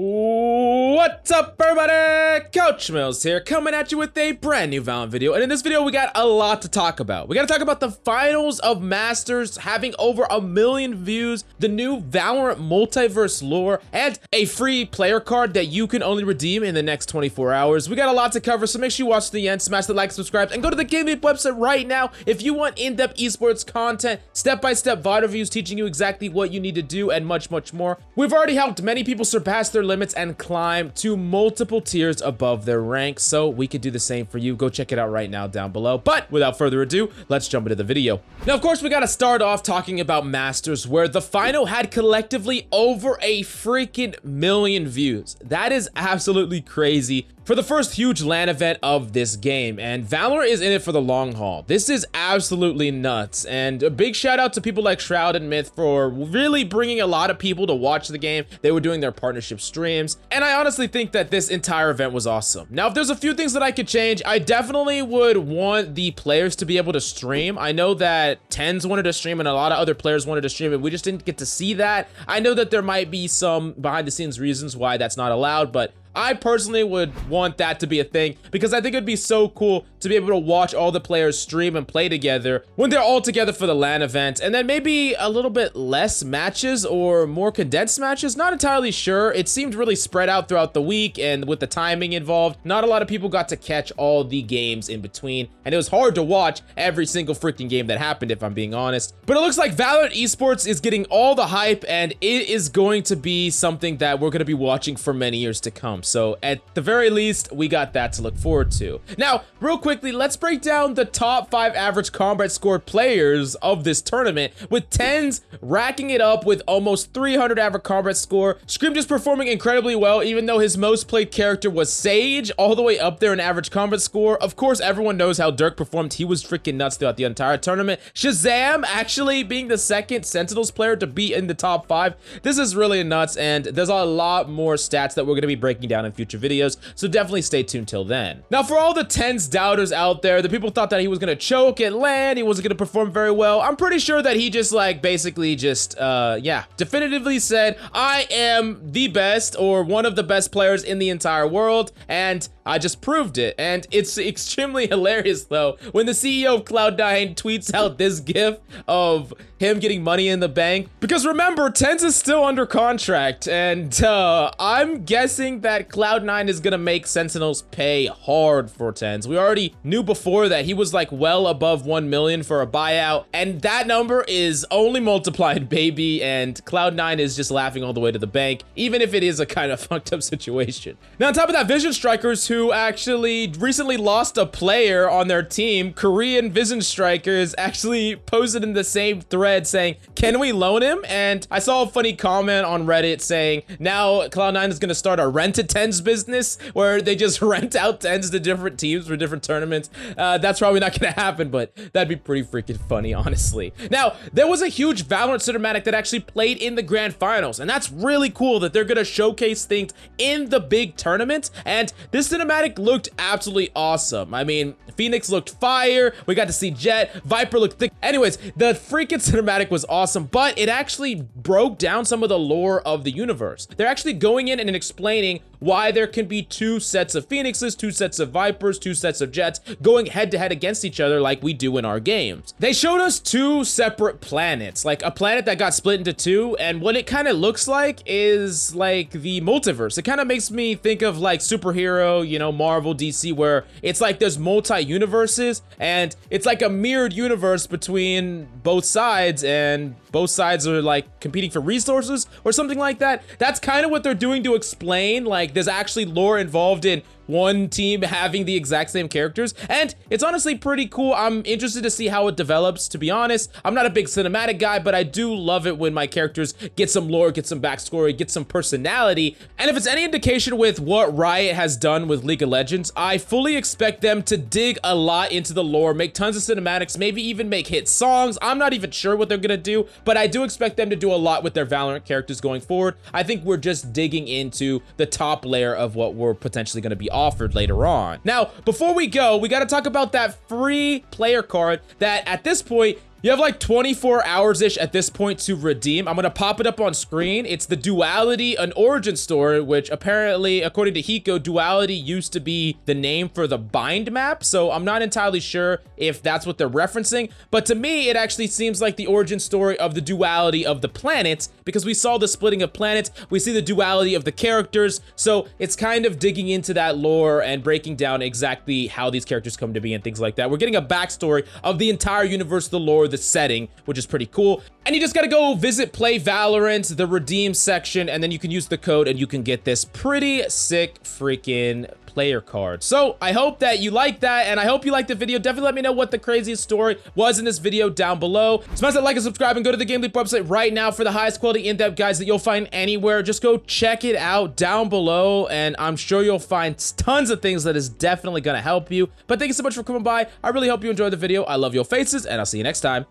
What's up, everybody? Couch Mills here, coming at you with a brand new Valorant video. And in this video, we got a lot to talk about. We got to talk about the finals of Masters having over 1 million views, the new Valorant multiverse lore, and a free player card that you can only redeem in the next 24 hours. We got a lot to cover, so make sure you watch to the end, smash the like, subscribe, and go to the GameLeap website right now if you want in-depth esports content, step-by-step VOD reviews teaching you exactly what you need to do, and much, much more. We've already helped many people surpass their limits and climb to multiple tiers above their rank, so we could do the same for you. Go check it out right now down below. But without further ado, let's jump into the video. Now, of course, we got to start off talking about Masters, where the final had collectively over a freaking 1 million views. That is absolutely crazy for the first huge LAN event of this game, and Valorant is in it for the long haul. This is absolutely nuts, and a big shout out to people like Shroud and Myth for really bringing a lot of people to watch the game. They were doing their partnership streams, and I honestly think that this entire event was awesome. Now, if there's a few things that I could change, I definitely would want the players to be able to stream. I know that Tens wanted to stream and a lot of other players wanted to stream, and we just didn't get to see that. I know that there might be some behind the scenes reasons why that's not allowed, but I personally would want that to be a thing because I think it'd be so cool to be able to watch all the players stream and play together when they're all together for the LAN event, and then maybe a little bit less matches or more condensed matches. Not entirely sure. It seemed really spread out throughout the week, and with the timing involved, not a lot of people got to catch all the games in between, and it was hard to watch every single freaking game that happened, if I'm being honest. But it looks like Valorant Esports is getting all the hype, and it is going to be something that we're going to be watching for many years to come. So at the very least, we got that to look forward to. Now, real quickly, let's break down the top 5 average combat score players of this tournament, with Tens racking it up with almost 300 average combat score. Scream just performing incredibly well, even though his most played character was Sage, all the way up there in average combat score. Of course, everyone knows how Dirk performed. He was freaking nuts throughout the entire tournament. Shazam actually being the second Sentinels player to be in the top 5. This is really nuts, and there's a lot more stats that we're going to be breaking down in future videos, so definitely stay tuned till then. Now, for all the Tens doubters out there, the people thought that he was gonna choke at LAN, he wasn't gonna perform very well, I'm pretty sure that he just basically definitively said, I am the best or one of the best players in the entire world, and I just proved it. And it's extremely hilarious though when the CEO of Cloud9 tweets out this gif of him getting money in the bank, because remember, Tens is still under contract, and I'm guessing that Cloud9 is gonna make Sentinels pay hard for Tens. We already knew before that he was like well above 1 million for a buyout, and that number is only multiplied, baby, and Cloud9 is just laughing all the way to the bank, even if it is a kind of fucked up situation. Now, on top of that, Vision Strikers, who actually recently lost a player on their team, Korean Vision Strikers, actually posted in the same thread saying, can we loan him? And I saw a funny comment on Reddit saying, now Cloud9 is gonna start a rent-a-Tens business where they just rent out Tens to different teams for different tournaments. That's probably not gonna happen, but that'd be pretty freaking funny, honestly. Now, there was a huge Valorant cinematic that actually played in the grand finals, and that's really cool that they're gonna showcase things in the big tournament, and this cinematic looked absolutely awesome. I mean, Phoenix looked fire, we got to see Jet, Viper looked thick. Anyways, the freaking cinematic was awesome, but it actually broke down some of the lore of the universe. They're actually going in and explaining why there can be 2 sets of Phoenixes, 2 sets of Vipers, 2 sets of Jets going head to head against each other like we do in our games. They showed us 2 separate planets, like a planet that got split into 2, and what it kind of looks like is like the multiverse. It kind of makes me think of like superhero, you know, Marvel, DC, where it's like there's multi-universes, and it's like a mirrored universe between both sides, and both sides are like competing for resources or something like that. That's kind of what they're doing to explain, like, there's actually lore involved in one team having the exact same characters, and it's honestly pretty cool. I'm interested to see how it develops, to be honest. I'm not a big cinematic guy, but I do love it when my characters get some lore, get some backstory, get some personality, and if it's any indication with what Riot has done with League of Legends, I fully expect them to dig a lot into the lore, make tons of cinematics, maybe even make hit songs. I'm not even sure what they're gonna do, but I do expect them to do a lot with their Valorant characters going forward. I think we're just digging into the top layer of what we're potentially gonna be offered later on. Now, before we go, we got to talk about that free player card that at this point You have like 24 hours-ish at this point to redeem. I'm gonna pop it up on screen. It's the Duality, an origin story, which apparently, according to Hiko, Duality used to be the name for the bind map, so I'm not entirely sure if that's what they're referencing, but to me, it actually seems like the origin story of the duality of the planets, because we saw the splitting of planets, we see the duality of the characters, so it's kind of digging into that lore and breaking down exactly how these characters come to be and things like that. We're getting a backstory of the entire universe, the lore, the setting, which is pretty cool. And you just gotta go visit Play Valorant, the redeem section, and then you can use the code and you can get this pretty sick freaking player card. So I hope that you like that, and I hope you liked the video. Definitely let me know what the craziest story was in this video down below. Smash that like and subscribe, and go to the GameLeap website right now for the highest quality in-depth guides that you'll find anywhere. Just go check it out down below, and I'm sure you'll find tons of things that is definitely gonna help you. But thank you so much for coming by. I really hope you enjoyed the video. I love your faces, and I'll see you next time.